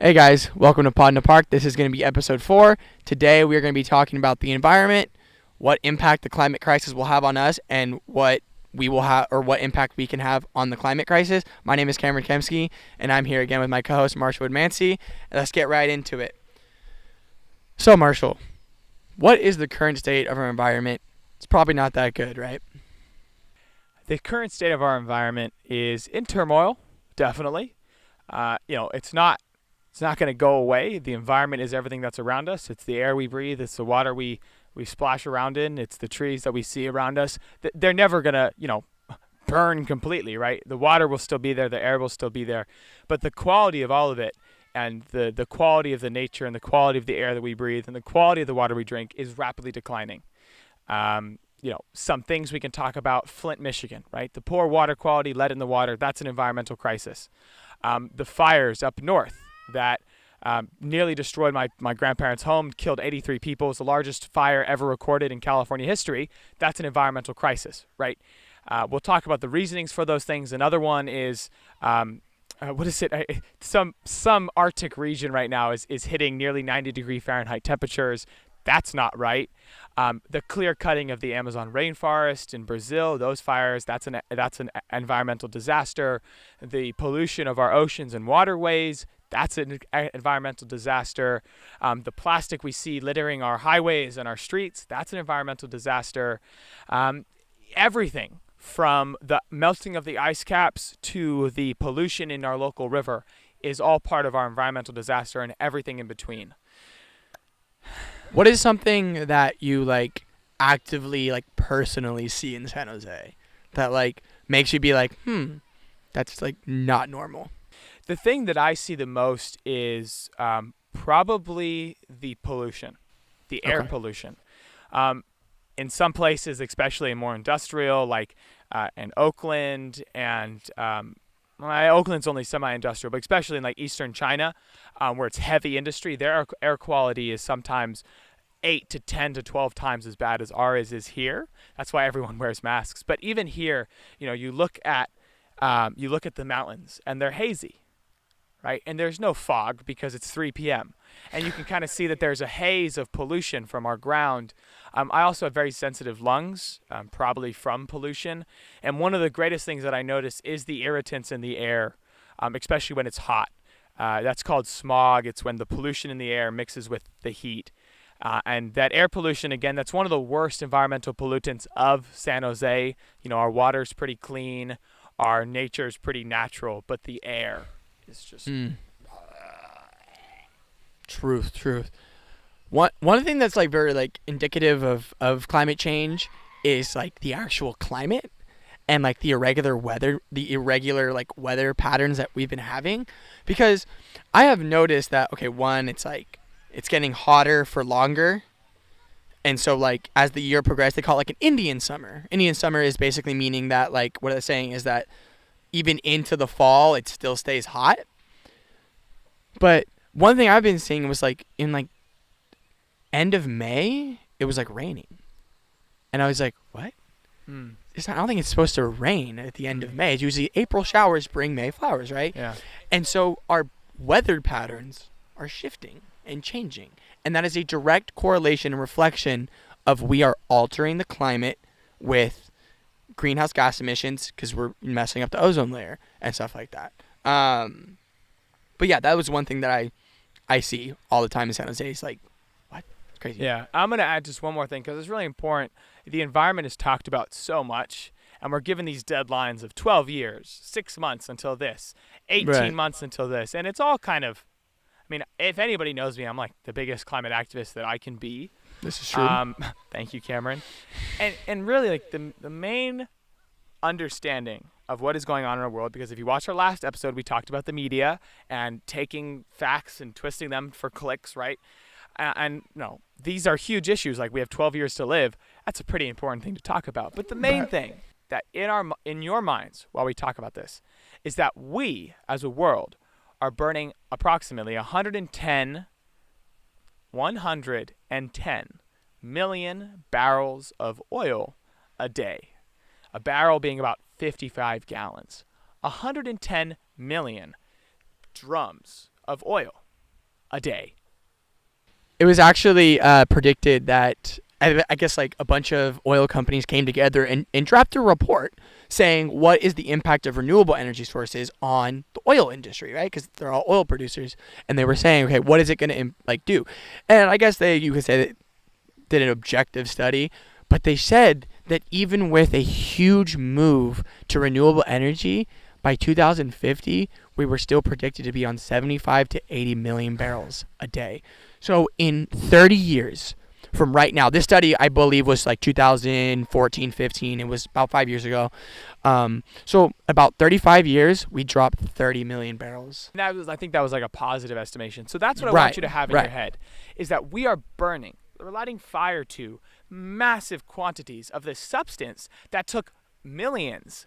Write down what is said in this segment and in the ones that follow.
Hey guys, welcome to Pod in the Park. This is going to be episode 4. Today we are going to be talking about the environment, what impact the climate crisis will have on us, and what we will have, or what impact we can have on the climate crisis. My name is Cameron Kemsky, and I'm here again with my co-host Marshall Woodmansey. And let's get right into it. So Marshall, what is the current state of our environment? It's probably not that good, right? The current state of our environment is in turmoil, definitely. It's not going to go away. The environment is everything that's around us. It's the air we breathe. It's the water we splash around in. It's the trees that we see around us. They're never going to, burn completely, right? The water will still be there. The air will still be there. But the quality of all of it and the quality of the nature and the quality of the air that we breathe and the quality of the water we drink is rapidly declining. Some things we can talk about, Flint, Michigan, right? The poor water quality, lead in the water, that's an environmental crisis. The fires up north that nearly destroyed my grandparents' home, killed 83 people. It was the largest fire ever recorded in California history. That's an environmental crisis, right? We'll talk about the reasonings for those things. Another one is, some Arctic region right now is hitting nearly 90-degree Fahrenheit temperatures. That's not right. The clear cutting of the Amazon rainforest in Brazil, those fires, that's an environmental disaster. The pollution of our oceans and waterways, that's an environmental disaster. The plastic we see littering our highways and our streets, that's an environmental disaster. Everything from the melting of the ice caps to the pollution in our local river is all part of our environmental disaster, and everything in between. What is something that you actively personally see in San Jose that makes you be that's not normal? The thing that I see the most is probably the pollution, the air pollution. In some places, especially in more industrial, like in Oakland, and Oakland's only semi-industrial, but especially in eastern China, where it's heavy industry, their air quality is sometimes 8 to 10 to 12 times as bad as ours is here. That's why everyone wears masks. But even here, you look at the mountains and they're hazy, right? And there's no fog because it's 3 p.m. And you can kind of see that there's a haze of pollution from our ground. I also have very sensitive lungs, probably from pollution. And one of the greatest things that I notice is the irritants in the air, especially when it's hot. That's called smog. It's when the pollution in the air mixes with the heat. And that air pollution, again, that's one of the worst environmental pollutants of San Jose. Our water's pretty clean. Our nature's pretty natural. But the air is just... Truth. One thing that's very indicative of climate change is the actual climate and the irregular weather weather patterns that we've been having, because I have noticed that one, it's getting hotter for longer, and so as the year progressed, they call it an Indian summer. Indian summer is basically meaning that what they're saying is that even into the fall it still stays hot. But one thing I've been seeing was in end of May, it was raining. And I was like, what? I don't think it's supposed to rain at the end of May. It's usually April showers, spring, May flowers, right? Yeah. And so our weather patterns are shifting and changing. And that is a direct correlation and reflection of we are altering the climate with greenhouse gas emissions because we're messing up the ozone layer and stuff like that. But yeah, that was one thing that I see all the time in San Jose. It's what? It's crazy. Yeah, I'm going to add just one more thing because it's really important. The environment is talked about so much, and we're given these deadlines of 12 years, 6 months until this, 18 months until this. And it's all kind of, if anybody knows me, I'm the biggest climate activist that I can be. This is true. Thank you, Cameron. And really, the main understanding of what is going on in our world, because if you watch our last episode, we talked about the media and taking facts and twisting them for clicks, right? And no, these are huge issues. We have 12 years to live. That's a pretty important thing to talk about. But the main thing that in your minds while we talk about this is that we, as a world, are burning approximately 110 million barrels of oil a day. A barrel being about 55 gallons. 110 million drums of oil. a day. It was actually predicted that I guess like a bunch of oil companies came together and drafted a report saying what is the impact of renewable energy sources on the oil industry, right? Because they're all oil producers, and they were saying, okay, what is it going to like do? And I guess you could say they did an objective study, but they said that even with a huge move to renewable energy, by 2050, we were still predicted to be on 75 to 80 million barrels a day. So in 30 years from right now, this study I believe was like 2014, 15. It was about 5 years ago. So about 35 years, we dropped 30 million barrels. I think that was like a positive estimation. So that's what I want you to have in your head, is that we're lighting fire to massive quantities of this substance that took millions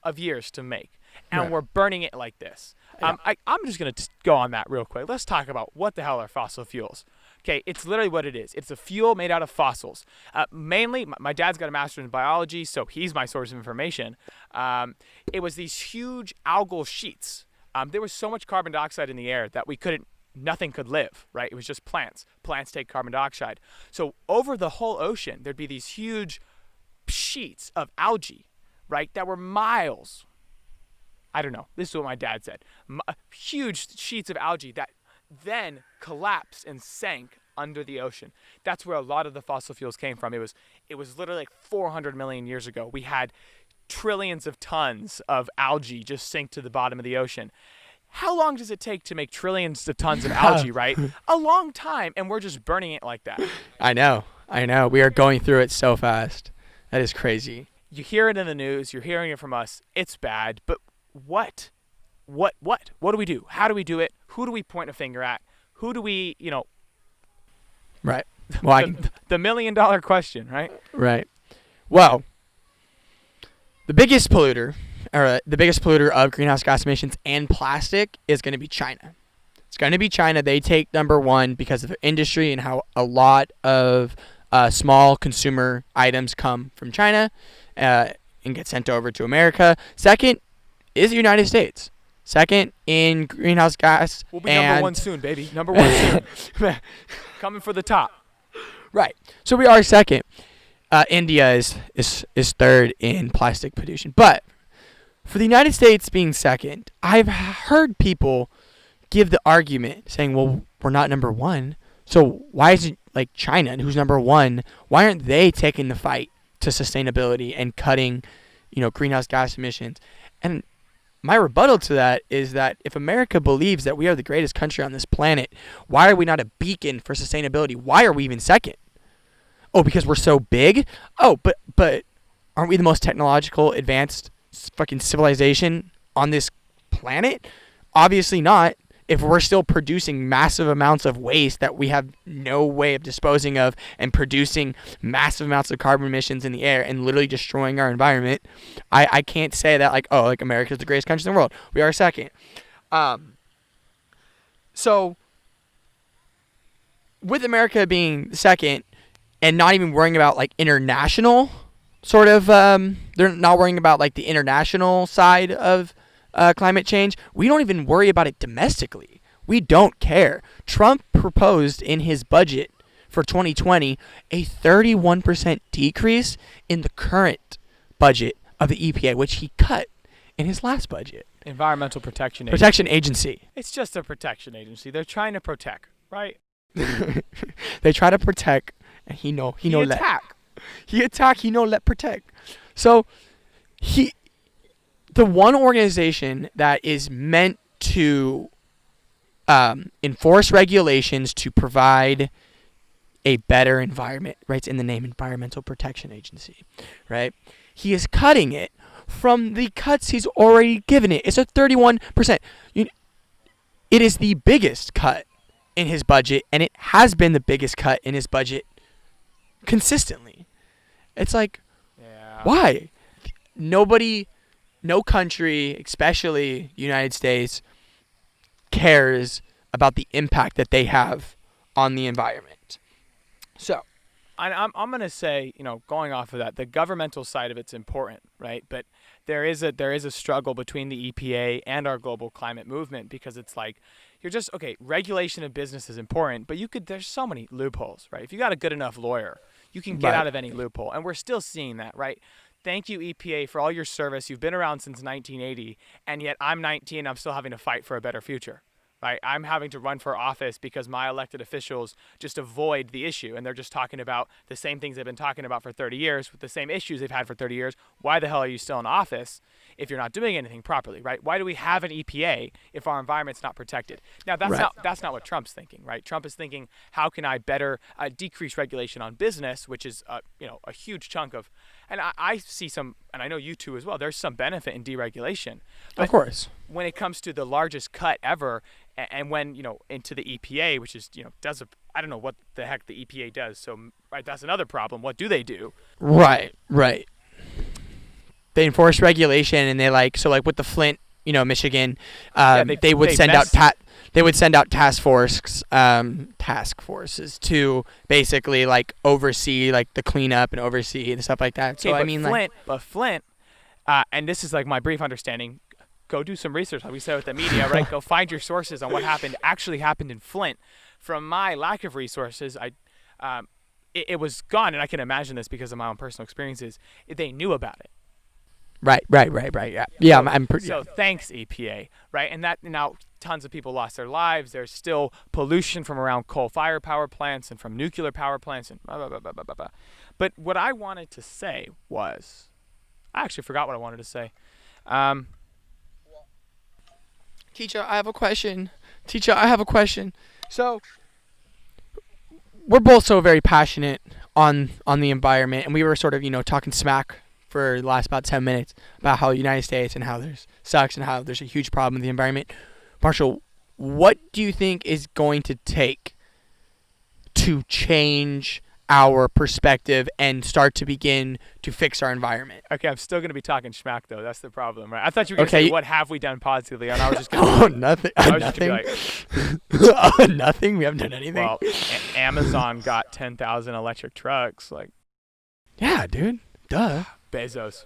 of years to make, and we're burning it like this. I'm just going to go on that real quick. Let's talk about what the hell are fossil fuels. Okay, it's literally what it is. It's a fuel made out of fossils. Mainly, my dad's got a master's in biology, so he's my source of information. It was these huge algal sheets. There was so much carbon dioxide in the air that nothing could live, right? It was just plants. Plants take carbon dioxide. So over the whole ocean, there'd be these huge sheets of algae, right, that were miles. I don't know. This is what my dad said. Huge sheets of algae that then collapsed and sank under the ocean. That's where a lot of the fossil fuels came from. It was literally like 400 million years ago. We had trillions of tons of algae just sink to the bottom of the ocean. How long does it take to make trillions of tons of algae, right? A long time, and we're just burning it like that. I know. We are going through it so fast. That is crazy. You hear it in the news. You're hearing it from us. It's bad. But what? What do we do? How do we do it? Who do we point a finger at? Who do we, Right. Well, the $1 million question, right? Right. Well, the biggest polluter of greenhouse gas emissions and plastic is going to be China. It's going to be China. They take number one because of their industry and how a lot of small consumer items come from China and get sent over to America. Second is the United States. Second in greenhouse gas. We'll be number one soon, baby. Number one soon. Coming for the top. Right. So we are second. India is third in plastic pollution. But for the United States being second, I've heard people give the argument saying, well, we're not number one. So why isn't like China, who's number one, why aren't they taking the fight to sustainability and cutting, greenhouse gas emissions? And my rebuttal to that is that if America believes that we are the greatest country on this planet, why are we not a beacon for sustainability? Why are we even second? Oh, because we're so big? Oh, but aren't we the most technological, advanced fucking civilization on this planet? Obviously not. If we're still producing massive amounts of waste that we have no way of disposing of and producing massive amounts of carbon emissions in the air and literally destroying our environment, I can't say that like America's the greatest country in the world. We are second. So with America being second and not even worrying about like international sort of, they're not worrying about like the international side of climate change. We don't even worry about it domestically. We don't care. Trump proposed in his budget for 2020 a 31% decrease in the current budget of the EPA, which he cut in his last budget. Environmental Protection Agency. Protection Agency. It's just a protection agency. They're trying to protect, right? They try to protect, and he attack. Let protect. So the one organization that is meant to enforce regulations to provide a better environment, right? It's in the name, Environmental Protection Agency, right? He is cutting it from the cuts he's already given it. It's a 31%. It is the biggest cut in his budget, and it has been the biggest cut in his budget consistently. It's like, why? No country, especially the United States, cares about the impact that they have on the environment. So, I'm going to say, going off of that, the governmental side of it's important, right? But there is a struggle between the EPA and our global climate movement because it's like, you're just okay. Regulation of business is important, but there's so many loopholes, right? If you got a good enough lawyer, you can get out of any loophole, and we're still seeing that, right? Thank you, EPA, for all your service. You've been around since 1980, and yet I'm 19. I'm still having to fight for a better future. Right? I'm having to run for office because my elected officials just avoid the issue, and they're just talking about the same things they've been talking about for 30 years with the same issues they've had for 30 years. Why the hell are you still in office if you're not doing anything properly, right? Why do we have an EPA if our environment's not protected? Now, that's not what Trump's thinking, right? Trump is thinking, how can I better decrease regulation on business, which is a huge chunk of, and I see some, and I know you too as well, there's some benefit in deregulation. But of course. When it comes to the largest cut ever, and when, into the EPA, which is, I don't know what the heck the EPA does. So, right, that's another problem. What do they do? Right. They enforce regulation, and they with the Flint, Michigan, they would send out task forces to basically oversee the cleanup and oversee and stuff like that. So Flint, and this is my brief understanding. Go do some research, like we said with the media, right? Go find your sources on what actually happened in Flint. From my lack of resources, it was gone, and I can imagine this because of my own personal experiences. They knew about it. Right. Yeah. I'm pretty. So thanks, EPA, right? And that now tons of people lost their lives. There's still pollution from around coal-fired power plants and from nuclear power plants and blah, blah, blah, blah, blah, blah. But what I wanted to say was, I actually forgot what I wanted to say. Teacher, I have a question. So, we're both so very passionate on the environment, and we were sort of, talking smack for the last about 10 minutes about how the United States and how there's sucks and how there's a huge problem with the environment. Marshall, what do you think is going to take to change our perspective and start to begin to fix our environment? Okay, I'm still going to be talking schmack, though. That's the problem, right? I thought you were going to say, what have we done positively? And I was just going to nothing. Nothing. Nothing? We haven't done anything? Well, Amazon got 10,000 electric trucks. Yeah, dude. Duh. Bezos.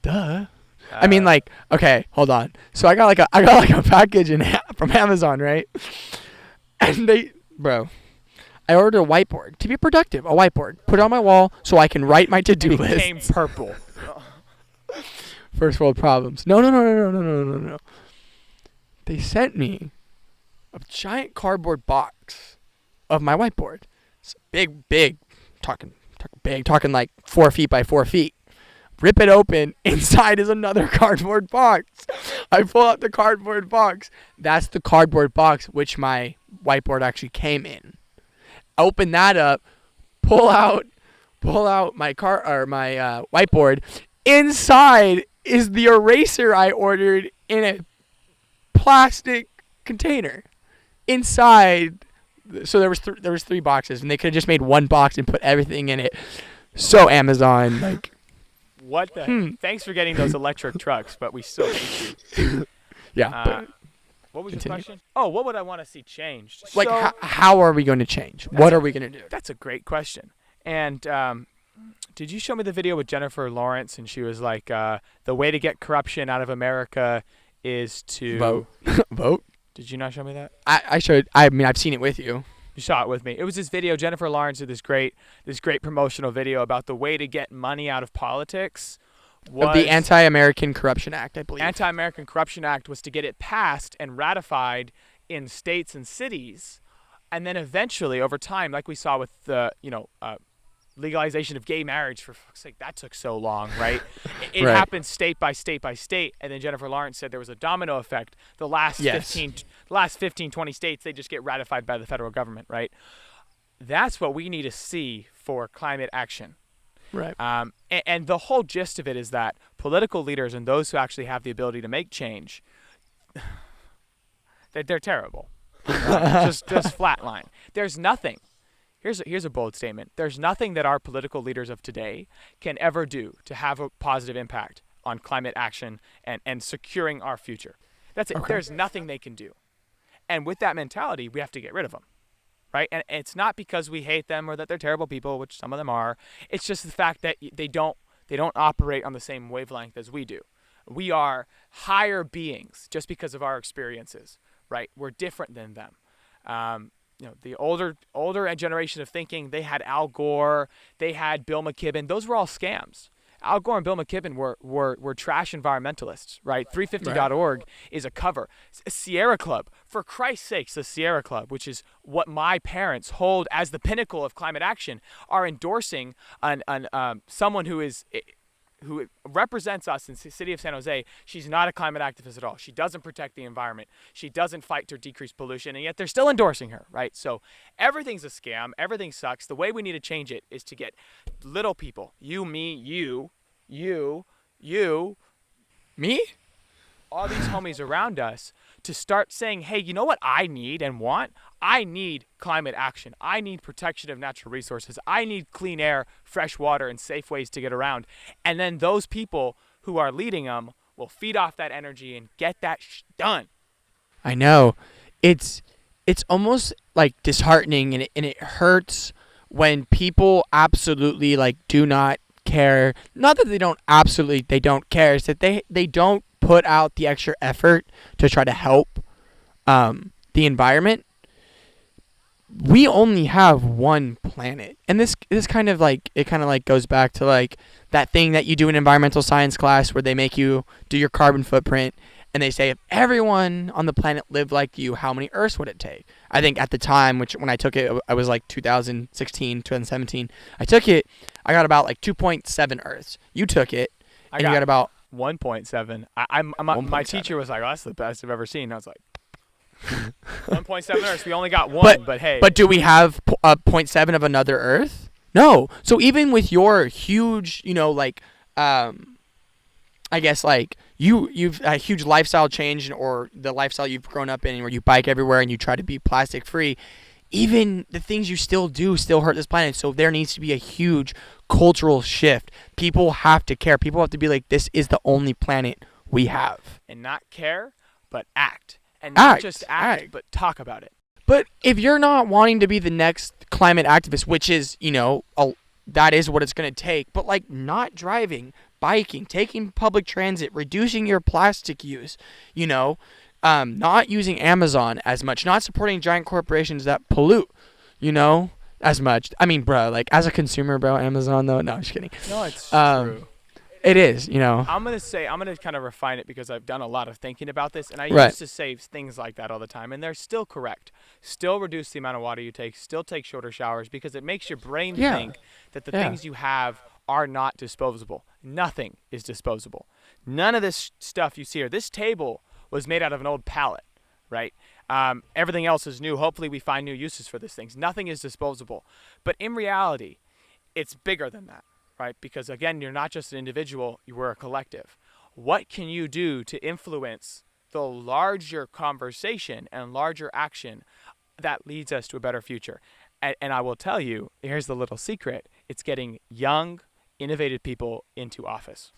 Duh. I mean, okay, hold on. So I got a package from Amazon, right? And I ordered a whiteboard to be productive. A whiteboard. Put it on my wall so I can write my to-do list. It became purple. First world problems. No. They sent me a giant cardboard box of my whiteboard. It's big. Talking 4 feet by 4 feet. Rip it open. Inside is another cardboard box. I pull out the cardboard box. That's the cardboard box which my whiteboard actually came in. Open that up, pull out my whiteboard. Inside is the eraser I ordered in a plastic container. Inside, so there was 3 boxes, and they could have just made one box and put everything in it. So Amazon, what the? Thanks for getting those electric trucks, but we still hate you. Yeah. What was your question? Oh, what would I want to see changed? How are we going to change? What are we going to do? That's a great question. And did you show me the video with Jennifer Lawrence? And she was like, the way to get corruption out of America is to vote. Did you not show me that? I showed. I mean, I've seen it with you. You saw it with me. It was this video. Jennifer Lawrence did this great promotional video about the way to get money out of politics. Of the Anti-American Corruption Act, I believe. Anti-American Corruption Act was to get it passed and ratified in states and cities, and then eventually, over time, like we saw with the legalization of gay marriage, for fuck's sake, that took so long, right? It Right. happened state by state by state, and then Jennifer Lawrence said there was a domino effect. The last 15, 20 states, they just get ratified by the federal government, right? That's what we need to see for climate action. Right. And the whole gist of it is that political leaders and those who actually have the ability to make change, they're terrible. Just flatline. There's nothing. Here's a bold statement. There's nothing that our political leaders of today can ever do to have a positive impact on climate action and securing our future. That's it. Okay. There's nothing they can do. And with that mentality, we have to get rid of them. Right? And it's not because we hate them or that they're terrible people, which some of them are. It's just the fact that they don't operate on the same wavelength as we do. We are higher beings just because of our experiences, right? We're different than them. The older generation of thinking, they had Al Gore, they had Bill McKibben. Those were all scams. Al Gore and Bill McKibben were trash environmentalists, right? 350.org is a cover. Sierra Club, for Christ's sakes, the Sierra Club, which is what my parents hold as the pinnacle of climate action, are endorsing someone who represents us in the city of San Jose. She's not a climate activist at all. She doesn't protect the environment. She doesn't fight to decrease pollution, and yet they're still endorsing her, right? So everything's a scam. Everything sucks. The way we need to change it is to get little people, you, me, you, Me? all these homies around us to start saying, hey, you know what I need and want? I need climate action. I need protection of natural resources. I need clean air, fresh water, and safe ways to get around. And then those people who are leading them will feed off that energy and get that done. I know. It's almost like disheartening, and it hurts when people absolutely like do not care. Not that they don't care. It's that they don't put out the extra effort to try to help the environment. We only have one planet, and this kind of like goes back to like that thing that you do in environmental science class where they make you do your carbon footprint, and they say if everyone on the planet lived like you, how many Earths would it take? I think at the time, when I took it, I was like 2016, 2017. I took it, I got about like 2.7 Earths. You took it, and you got about 1.7. My teacher was like, "Oh, that's the best I've ever seen." I was like, 1.7 Earths. We only got one, but hey. But do we have 0.7 of another Earth? No. So even with your huge, I guess like you've a huge lifestyle change, or the lifestyle you've grown up in, where you bike everywhere and you try to be plastic free, even the things you still do still hurt this planet. So there needs to be a huge cultural shift. People have to care. People have to be like, this is the only planet we have. And not care, but act. And not just act, but talk about it. But if you're not wanting to be the next climate activist, which is, that is what it's going to take, but like not driving, biking, taking public transit, reducing your plastic use, not using Amazon as much, not supporting giant corporations that pollute, as much. I mean, bro, like as a consumer, bro, Amazon though, no, I'm just kidding. No, it's true. It is, I'm going to kind of refine it because I've done a lot of thinking about this, and I used to say things like that all the time, and they're still correct. Still reduce the amount of water you take, still take shorter showers, because it makes your brain think that the things you have are not disposable. Nothing is disposable. None of this stuff you see here. This table was made out of an old pallet, right? Everything else is new. Hopefully we find new uses for these things. Nothing is disposable. But in reality, it's bigger than that. Right? Because again, you're not just an individual, you are a collective. What can you do to influence the larger conversation and larger action that leads us to a better future? And I will tell you, here's the little secret. It's getting young, innovative people into office.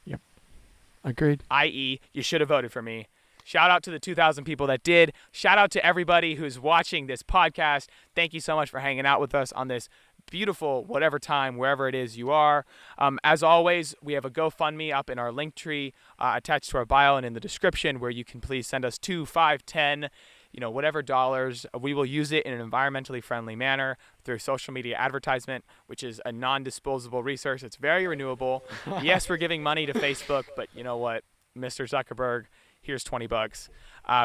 Yep. Agreed. i.e., you should have voted for me. Shout out to the 2,000 people that did. Shout out to everybody who's watching this podcast. Thank you so much for hanging out with us on this beautiful whatever time, wherever it is you are. As always, we have a GoFundMe up in our link tree attached to our bio and in the description, where you can please send us 2, 5, 10, whatever dollars. We will use it in an environmentally friendly manner through social media advertisement, which is a non-disposable resource. It's very renewable. Yes, we're giving money to Facebook, but you know what, Mr. Zuckerberg, here's $20.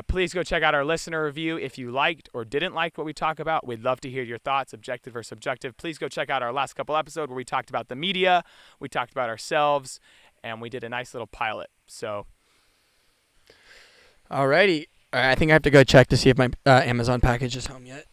Please go check out our listener review if you liked or didn't like what we talk about. We'd love to hear your thoughts, objective or subjective. Please go check out our last couple episodes where we talked about the media, we talked about ourselves, and we did a nice little pilot. So, alrighty. I think I have to go check to see if my Amazon package is home yet.